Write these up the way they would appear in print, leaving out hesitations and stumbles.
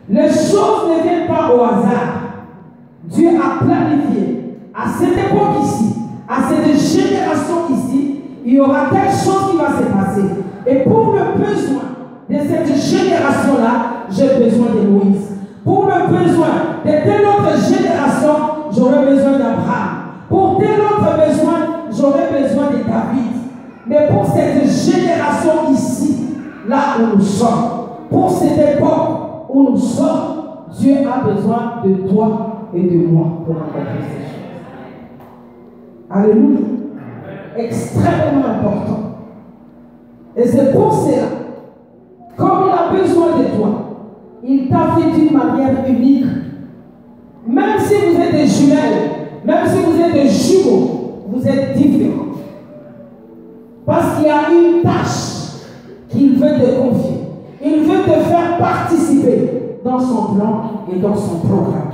Les choses ne viennent pas au hasard. Dieu a planifié à cette époque ici, à cette génération ici, il y aura telle chose qui va se passer. Et pour le besoin de cette génération-là, j'ai besoin de Moïse. Pour le besoin de telle autre génération, j'aurai besoin d'Abraham. Pour tel autre besoin, j'aurai besoin de David. Mais pour cette génération ici, là où nous sommes, pour cette époque où nous sommes, Dieu a besoin de toi et de moi pour accomplir ces choses. Alléluia. Extrêmement important. Et c'est pour cela, comme il a besoin de toi, il t'a fait d'une manière unique. Même si vous êtes des jumelles, même si vous êtes des jumeaux, vous êtes différents. Parce qu'il y a une tâche qu'il veut te confier. Il veut te faire participer dans son plan et dans son programme.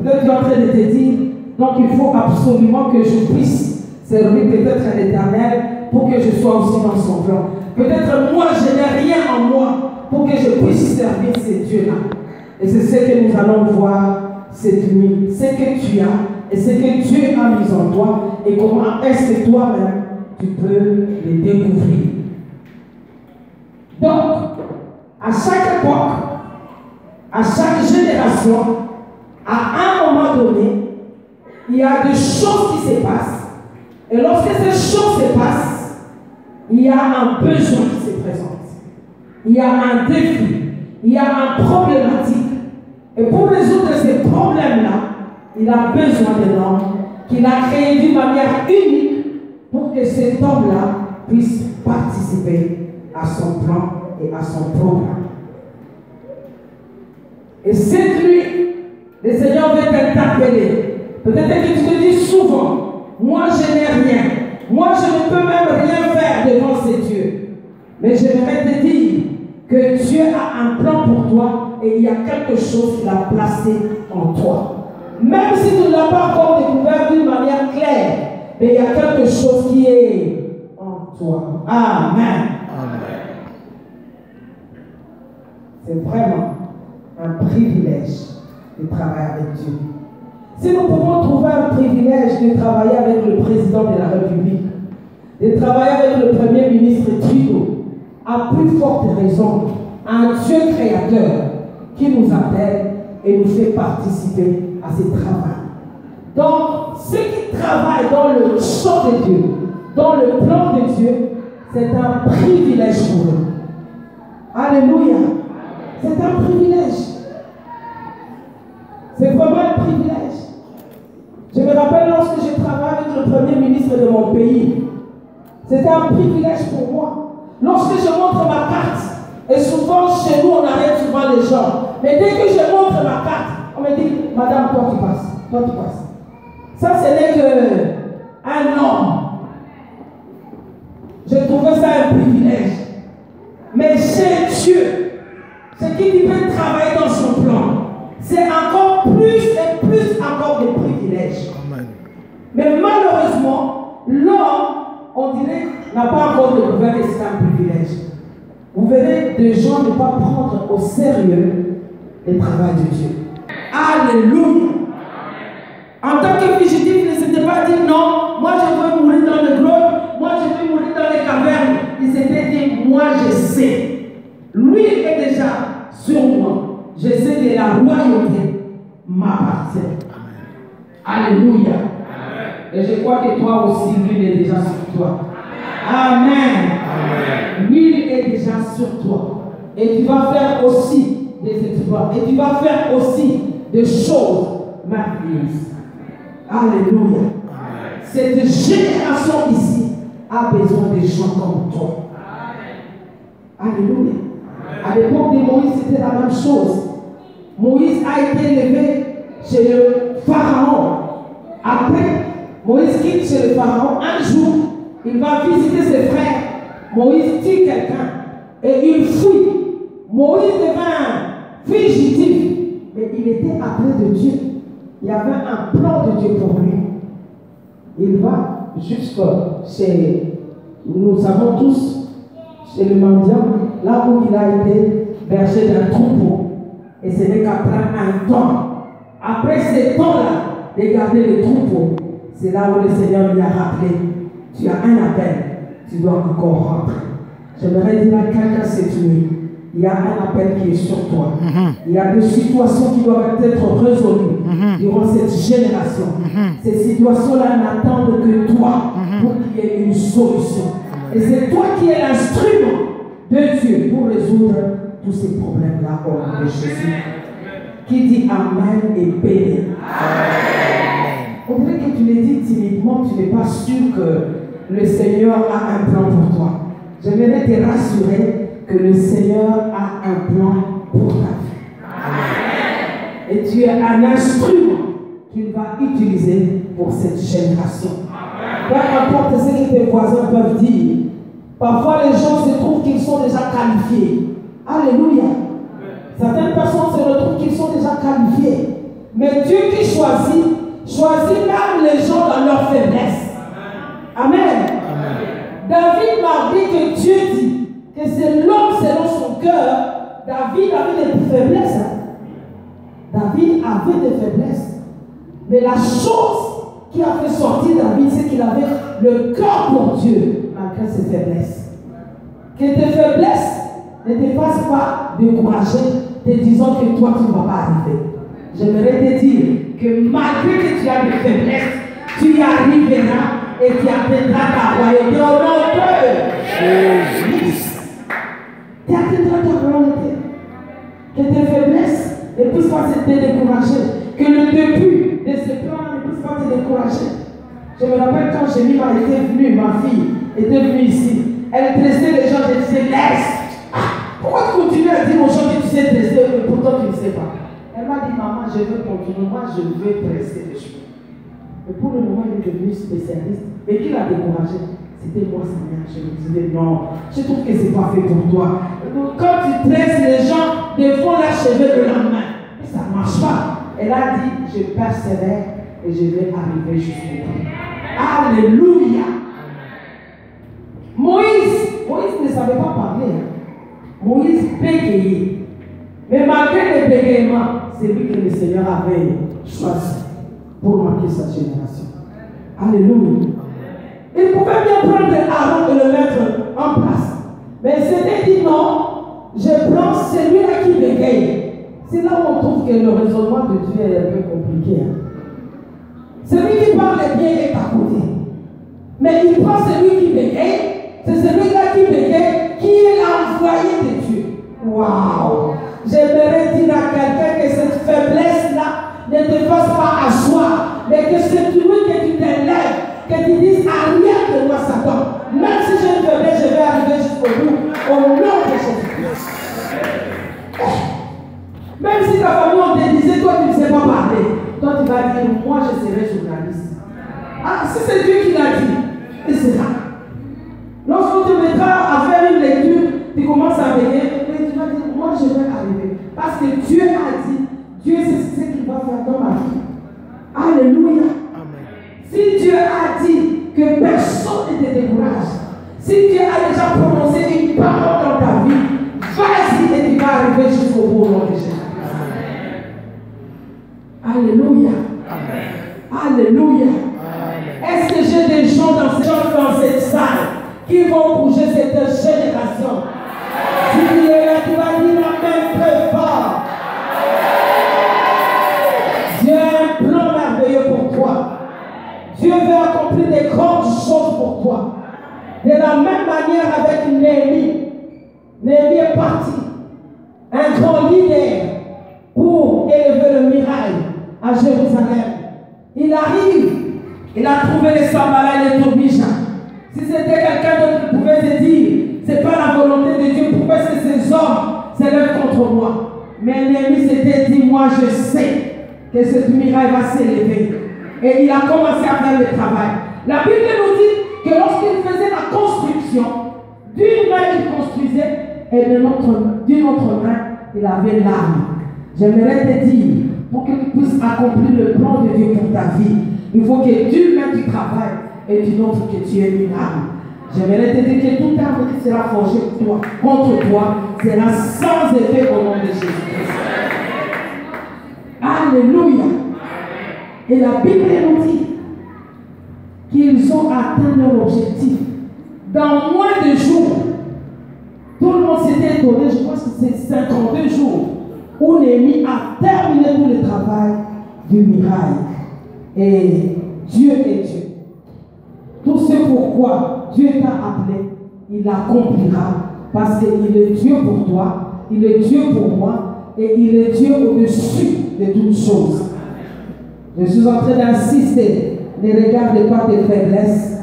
Peut-être tu es en train de te dire, donc il faut absolument que je puisse servir peut-être l'Éternel pour que je sois aussi dans son plan. Peut-être moi, je n'ai rien en moi pour que je puisse servir ces dieux-là. Et c'est ce que nous allons voir cette nuit. Ce que tu as et ce que Dieu a mis en toi et comment est-ce que toi-même tu peux les découvrir. Donc, à chaque époque, à chaque génération, à un moment donné, il y a des choses qui se passent. Et lorsque ces choses se passent, il y a un besoin qui se présente. Il y a un défi. Il y a un problématique. Et pour résoudre ces problèmes-là, il a besoin d'un homme qu'il a créé d'une manière unique pour que cet homme-là puisse participer à son plan et à son programme. Et cette nuit, le Seigneur veut t'interpeller. Peut-être que tu te dis souvent, moi je n'ai rien. Moi je ne peux même rien faire devant ces dieux. Mais j'aimerais te dire que Dieu a un plan pour toi et il y a quelque chose qu'il a placé en toi. Même si tu ne l'as pas encore découvert d'une manière claire, mais il y a quelque chose qui est en toi. Amen. Amen. C'est vraiment un privilège de travailler avec Dieu. Si nous pouvons trouver un privilège de travailler avec le président de la République, de travailler avec le Premier ministre Trudeau, à plus forte raison, un Dieu créateur qui nous appelle et nous fait participer à ce travail. Donc, ceux qui travaillent dans le champ de Dieu, dans le plan de Dieu, c'est un privilège pour eux. Alléluia. C'est un privilège. C'est vraiment un privilège. Je me rappelle lorsque je travaillais avec le Premier ministre de mon pays, c'était un privilège pour moi. Lorsque je montre ma carte, et souvent chez nous on arrête souvent les gens, mais dès que je montre ma carte, on me dit, madame, toi tu passes, toi tu passes. Ça, ce n'est qu'un homme. J'ai trouvé ça un privilège. Mais chez Dieu, ce qui peut travailler dans son plan, c'est encore plus et plus encore de privilèges. Amen. Mais malheureusement, l'homme, on dirait, n'a pas encore découvert que c'est un privilège. Vous verrez des gens ne pas prendre au sérieux le travail de Dieu. Alléluia. En tant que fugitif, ne s'était pas dit non, moi je veux mourir dans le grottes, moi je veux mourir dans les cavernes. Il s'était dit, moi je sais. Lui est déjà sur moi. Je sais que la royauté m'appartient. Alléluia. Et je crois que toi aussi, l'huile est déjà sur toi. Amen. L'huile est déjà sur toi. Et tu vas faire aussi des exploits. Et tu vas faire aussi des choses merveilleuses. Alléluia. Cette génération ici a besoin de gens comme toi. Alléluia. À l'époque de Moïse, c'était la même chose. Moïse a été élevé chez le Pharaon. Après, Moïse quitte chez le Pharaon. Un jour, il va visiter ses frères. Moïse tue quelqu'un et il fuit. Moïse devint fugitif, mais il était appelé de Dieu. Il y avait un plan de Dieu pour lui. Il va jusqu'à chez, nous savons tous, chez le mendiant, là où il a été berger d'un troupeau. Et ce n'est qu'après un temps, après ce temps-là, de garder le troupeau, c'est là où le Seigneur lui a rappelé, tu as un appel, tu dois encore rentrer. J'aimerais dire à quelqu'un cette nuit, il y a un appel qui est sur toi. Il y a des situations qui doivent être résolues durant cette génération. Ces situations-là n'attendent que toi pour qu'il y ait une solution. Et c'est toi qui es l'instrument de Dieu pour résoudre tous ces problèmes-là au nom de Jésus. Qui dit Amen et béni. On dirait que tu l'as dit timidement, tu n'es pas sûr que le Seigneur a un plan pour toi. J'aimerais te rassurer que le Seigneur a un plan pour ta vie. Et tu es un instrument qu'il va utiliser pour cette génération. Peu importe ce que tes voisins peuvent dire. Parfois les gens se trouvent qu'ils sont déjà qualifiés. Alléluia. Certaines personnes se retrouvent qu'ils sont déjà qualifiés. Mais Dieu qui choisit même les gens dans leur faiblesse. Amen. David m'a dit que Dieu dit que c'est l'homme selon son cœur. David avait des faiblesses. David avait des faiblesses. Mais la chose qui a fait sortir David, c'est qu'il avait le cœur pour Dieu, malgré ses faiblesses. Que tes faiblesses ne te fassent pas décourager, te disant que toi, tu ne vas pas arriver. J'aimerais te dire que malgré que tu as des faiblesses, tu y arriveras et tu atteindras ta royauté au nom de Jésus. Tu atteindras ta royauté. Que tes faiblesses ne puissent pas te décourager. Que le début de ce plan ne puisse pas te décourager. Je me rappelle quand Jemima était venue, ma fille était venue ici. Elle dressait les gens, elle disait laisse. Pourquoi tu continues à dire aux gens que tu sais dresser et pourtant tu ne sais pas? Elle m'a dit maman, je veux continuer, moi je veux dresser les cheveux. Mais pour le moment, il est devenu spécialiste. Mais qui l'a découragé? C'était moi, Seigneur. Je me disais non, je trouve que ce n'est pas fait pour toi. Quand tu dresses les gens, des fois leurs cheveux le lendemain. Et ça ne marche pas. Elle a dit, je persévère et je vais arriver jusqu'au bout. Alléluia. Moïse ne savait pas parler. Moïse bégayait. Mais malgré le bégaiement, c'est lui que le Seigneur avait choisi pour marquer sa génération. Alléluia. Il pouvait bien prendre Aaron et le mettre en place. Mais il s'était dit non, je prends celui-là qui bégaye. C'est là où on trouve que le raisonnement de Dieu est un peu compliqué. Celui qui parle bien est à côté. Mais il prend celui qui bégaye. C'est celui-là qui bégaye qui est l'envoyé de Dieu. Waouh! J'aimerais dire à quelqu'un que cette faiblesse-là ne te fasse pas asseoir, mais que c'est lui que tu t'élèves, que tu dises à rien de moi, Satan. Même si j'ai une faiblesse, je vais arriver jusqu'au bout, au nom de Jésus. Même si ta famille on te disait, toi tu ne sais pas parler, toi tu vas dire, moi je serai journaliste. Ah, si c'est Dieu qui l'a dit, et c'est ça. Lorsqu'on te mettra à faire une lecture, tu commences à veiller, et tu vas dire, moi je vais arriver. Parce que Dieu a dit, Dieu c'est ce qu'il va faire dans ma vie. Alléluia. Amen. Si Dieu a dit que personne ne te décourage, si Dieu a déjà prononcé une parole dans ta vie, vas-y et tu vas arriver jusqu'au bout au nom de Jésus. Alléluia. Amen. Alléluia. Est-ce que j'ai des gens dans cette salle qui vont bouger cette génération? Si tu es là, tu vas dire Amen très fort. Dieu a un plan merveilleux pour toi. Dieu veut accomplir des grandes choses pour toi. De la même manière avec Néhémie. Néhémie est parti. Un grand leader pour élever le mirail à Jérusalem. Il arrive. Il a trouvé les Sambalas et les Tobija. Si c'était quelqu'un d'autre qui pouvait se dire, c'est pas la volonté de Dieu, pourquoi est-ce que ces hommes s'élèvent contre moi? Mais Néhémie s'était dit, moi je sais que cette muraille va s'élever. Et il a commencé à faire le travail. La Bible nous dit que lorsqu'il faisait la construction, d'une main il construisait et d'une autre main il avait l'arme. J'aimerais te dire, pour que tu puisses accomplir le plan de Dieu pour ta vie, il faut que d'une main tu travailles et d'une autre que tu aies une arme. J'aimerais te dire que toute arme qui sera forgée contre toi sera sans effet au nom de Jésus-Christ. Alléluia. Et la Bible nous dit qu'ils ont atteint leur objectif. Dans moins de jours, tout le monde s'était étonné, je pense que c'est 52 jours, où Néhémie a terminé tout le travail du miracle. Et Dieu est Dieu. Tout ce pourquoi Dieu t'a appelé, il l'accomplira. Parce qu'il est Dieu pour toi, il est Dieu pour moi, et il est Dieu au-dessus de toutes choses. Je suis en train d'insister, ne regarde pas tes faiblesses.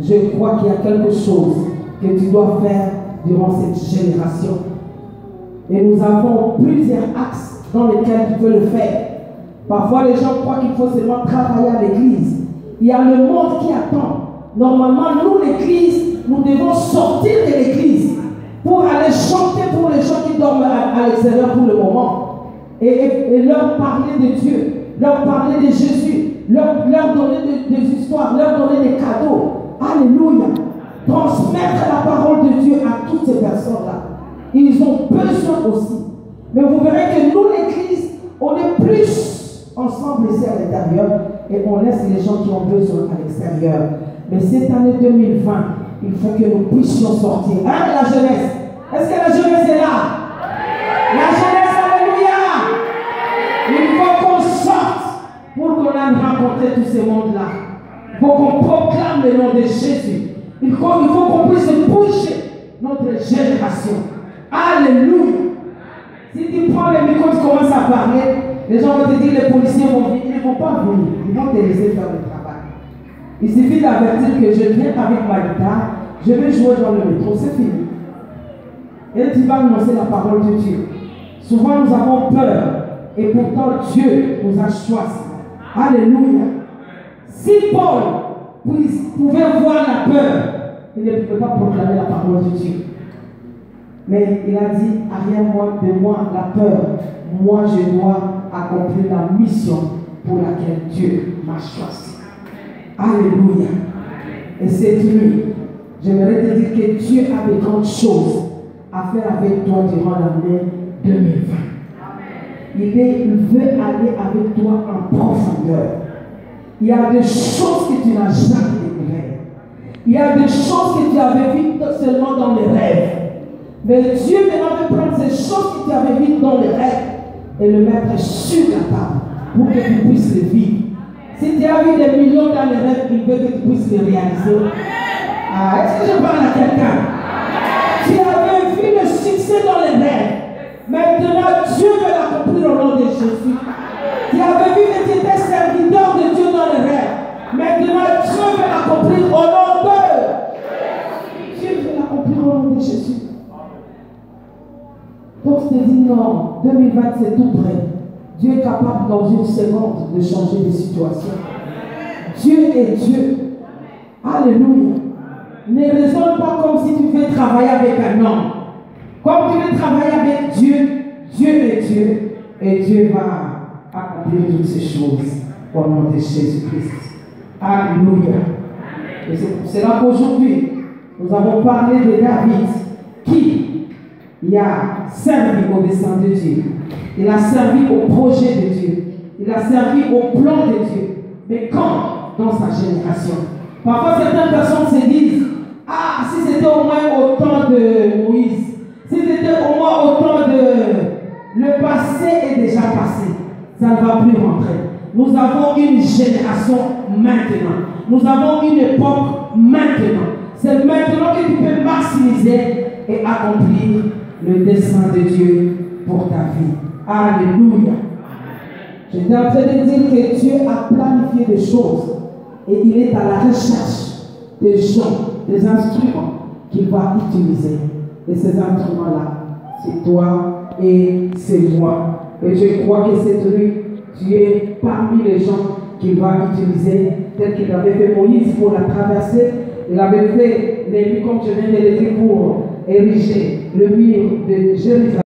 Je crois qu'il y a quelque chose que tu dois faire durant cette génération. Et nous avons plusieurs axes dans lesquels tu peux le faire. Parfois, les gens croient qu'il faut seulement travailler à l'église. Il y a le monde qui attend. Normalement, nous, l'église, nous devons sortir de l'église pour aller chanter pour les gens qui dorment à l'extérieur pour le moment. Et leur parler de Dieu, leur parler de Jésus, leur donner des histoires, leur donner des cadeaux. Alléluia. Transmettre la parole de Dieu à toutes ces personnes-là. Ils ont besoin aussi. Mais vous verrez que nous, l'église, on est plus ensemble ici à l'intérieur et on laisse les gens qui ont besoin à l'extérieur. Mais cette année 2020, il faut que nous puissions sortir. Hein, la jeunesse? Est-ce que la jeunesse est là? La jeunesse, alléluia! Il faut qu'on sorte pour qu'on aille rencontrer tous ces mondes-là. Il faut qu'on proclame le nom de Jésus. Il faut qu'on puisse bouger notre génération. Alléluia! Si tu prends le micro, tu commences à parler, les gens vont te dire les policiers vont venir. Ils ne vont pas venir. Ils vont te laisser faire le travail. Il suffit d'avertir que je viens avec ma guitare, je vais jouer dans le métro, c'est fini. Et tu vas annoncer la parole de Dieu. Souvent nous avons peur, et pourtant Dieu nous a choisis. Alléluia. Si Paul pouvait voir la peur, il ne pouvait pas proclamer la parole de Dieu. Mais il a dit, arrière-moi de moi la peur. Moi, je dois accomplir la mission pour laquelle Dieu m'a choisi. Alléluia. Et cette nuit, j'aimerais te dire que Dieu a de grandes choses à faire avec toi durant l'année 2020. Il veut aller avec toi en profondeur. Il y a des choses que tu n'as jamais découvertes. Il y a des choses que tu avais vues seulement dans les rêves. Mais Dieu maintenant veut prendre ces choses que tu avais vues dans les rêves et le mettre sur la table pour que tu puisses les vivre. Si tu as vu des millions dans les rêves, il veut que tu puisses les réaliser. Ah, est-ce que je parle à quelqu'un? Tu avais vu le succès dans les rêves. Maintenant, Dieu veut l'accomplir au nom de Jésus. Tu avais vu que tu étais serviteur de Dieu dans les rêves. Maintenant, Dieu veut l'accomplir au nom de Dieu veut l'accomplir au nom de Jésus. Donc, je te dis non, 2020 c'est tout près. Dieu est capable dans une seconde de changer de situation. Dieu est Dieu. Alléluia. Ne raisonne pas comme si tu veux travailler avec un homme. Comme tu veux travailler avec Dieu, Dieu est Dieu. Et Dieu va accomplir toutes ces choses au nom de Jésus-Christ. Alléluia. Et c'est pour cela qu'aujourd'hui, nous avons parlé de David qui il a servi au dessein de Dieu. Il a servi au projet de Dieu. Il a servi au plan de Dieu. Mais quand? Dans sa génération. Parfois, certaines personnes se disent, ah, si c'était au moins au temps de Moïse, si c'était au moins au temps de... Le passé est déjà passé. Ça ne va plus rentrer. Nous avons une génération maintenant. Nous avons une époque maintenant. C'est maintenant que tu peux maximiser et accomplir le dessein de Dieu pour ta vie. Alléluia. J'étais en train de dire que Dieu a planifié des choses et il est à la recherche des gens, des instruments qu'il va utiliser. Et ces instruments-là, c'est toi et c'est moi. Et je crois que cette nuit, tu es parmi les gens qu'il va utiliser, tel qu'il avait fait Moïse pour la traverser. Il avait fait Néhémie, comme je viens de le dire, pour ériger le mur de Jérusalem.